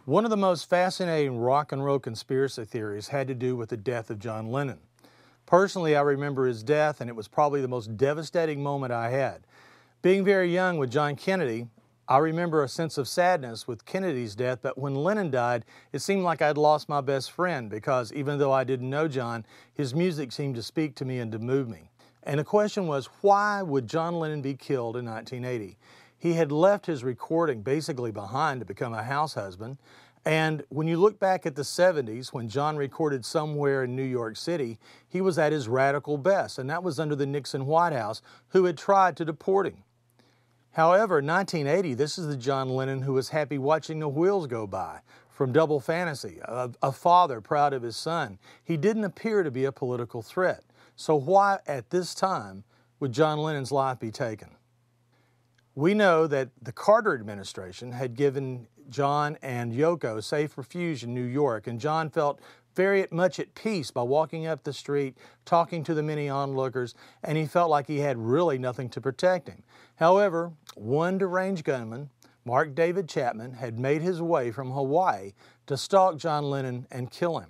One of the most fascinating rock and roll conspiracy theories had to do with the death of John Lennon. Personally, I remember his death, and it was probably the most devastating moment I had. Being very young with John Kennedy, I remember a sense of sadness with Kennedy's death, but when Lennon died, it seemed like I'd lost my best friend because even though I didn't know John, his music seemed to speak to me and to move me. And the question was, why would John Lennon be killed in 1980? He had left his recording basically behind to become a house husband. And when you look back at the 70s, when John recorded Somewhere in New York City, he was at his radical best, and that was under the Nixon White House, who had tried to deport him. However, in 1980, this is the John Lennon who was happy watching the wheels go by, from Double Fantasy, a father proud of his son. He didn't appear to be a political threat. So why, at this time, would John Lennon's life be taken? We know that the Carter administration had given John and Yoko safe refuge in New York, and John felt very much at peace by walking up the street, talking to the many onlookers, and he felt like he had really nothing to protect him. However, one deranged gunman, Mark David Chapman, had made his way from Hawaii to stalk John Lennon and kill him.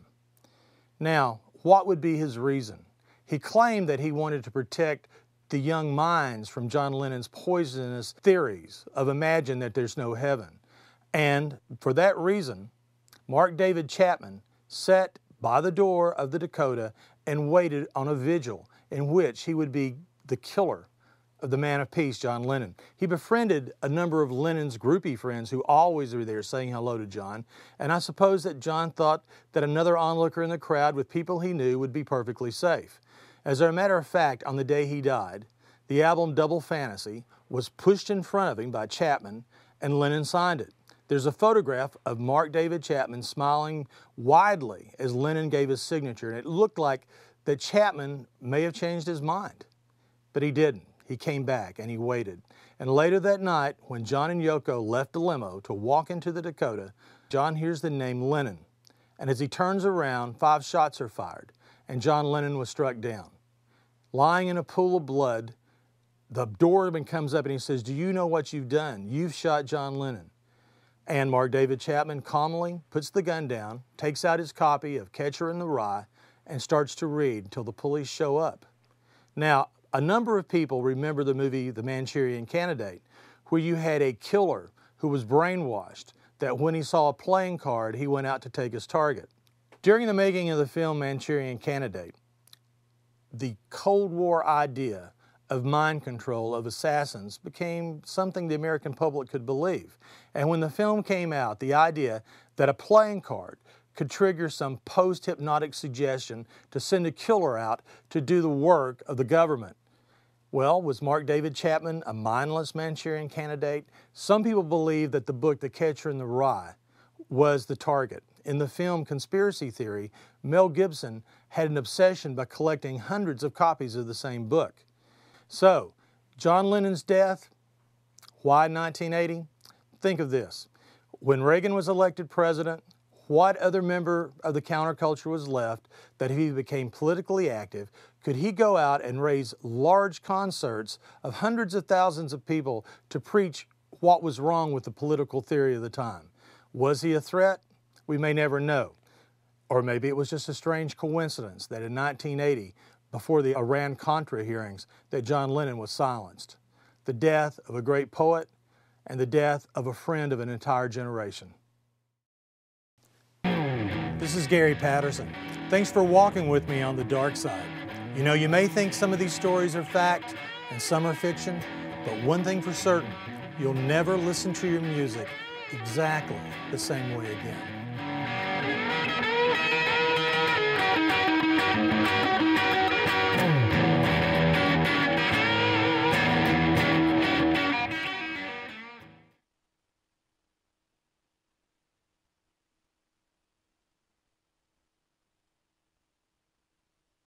Now, what would be his reason? He claimed that he wanted to protect the young minds from John Lennon's poisonous theories of imagine that there's no heaven. And for that reason, Mark David Chapman sat by the door of the Dakota and waited on a vigil in which he would be the killer of the man of peace, John Lennon. He befriended a number of Lennon's groupie friends who always were there saying hello to John, and I suppose that John thought that another onlooker in the crowd with people he knew would be perfectly safe. As a matter of fact, on the day he died, the album Double Fantasy was pushed in front of him by Chapman, and Lennon signed it. There's a photograph of Mark David Chapman smiling widely as Lennon gave his signature, and it looked like that Chapman may have changed his mind. But he didn't. He came back and he waited. And later that night, when John and Yoko left the limo to walk into the Dakota, John hears the name Lennon. And as he turns around, 5 shots are fired, and John Lennon was struck down. Lying in a pool of blood, the doorman comes up and he says, "Do you know what you've done? You've shot John Lennon." And Mark David Chapman calmly puts the gun down, takes out his copy of Catcher in the Rye, and starts to read until the police show up. Now, a number of people remember the movie The Manchurian Candidate, where you had a killer who was brainwashed, that when he saw a playing card, he went out to take his target. During the making of the film Manchurian Candidate, the Cold War idea of mind control of assassins became something the American public could believe. And when the film came out, the idea that a playing card could trigger some post-hypnotic suggestion to send a killer out to do the work of the government. Well, was Mark David Chapman a mindless Manchurian Candidate? Some people believe that the book The Catcher in the Rye was the target. In the film Conspiracy Theory, Mel Gibson had an obsession by collecting hundreds of copies of the same book. So, John Lennon's death, why 1980? Think of this. When Reagan was elected president, what other member of the counterculture was left that if he became politically active, could he go out and raise large concerts of hundreds of thousands of people to preach what was wrong with the political theory of the time? Was he a threat? We may never know. Or maybe it was just a strange coincidence that in 1980, before the Iran-Contra hearings, that John Lennon was silenced. The death of a great poet and the death of a friend of an entire generation. This is Gary Patterson. Thanks for walking with me on the dark side. You know, you may think some of these stories are fact and some are fiction, but one thing for certain, you'll never listen to your music exactly the same way again.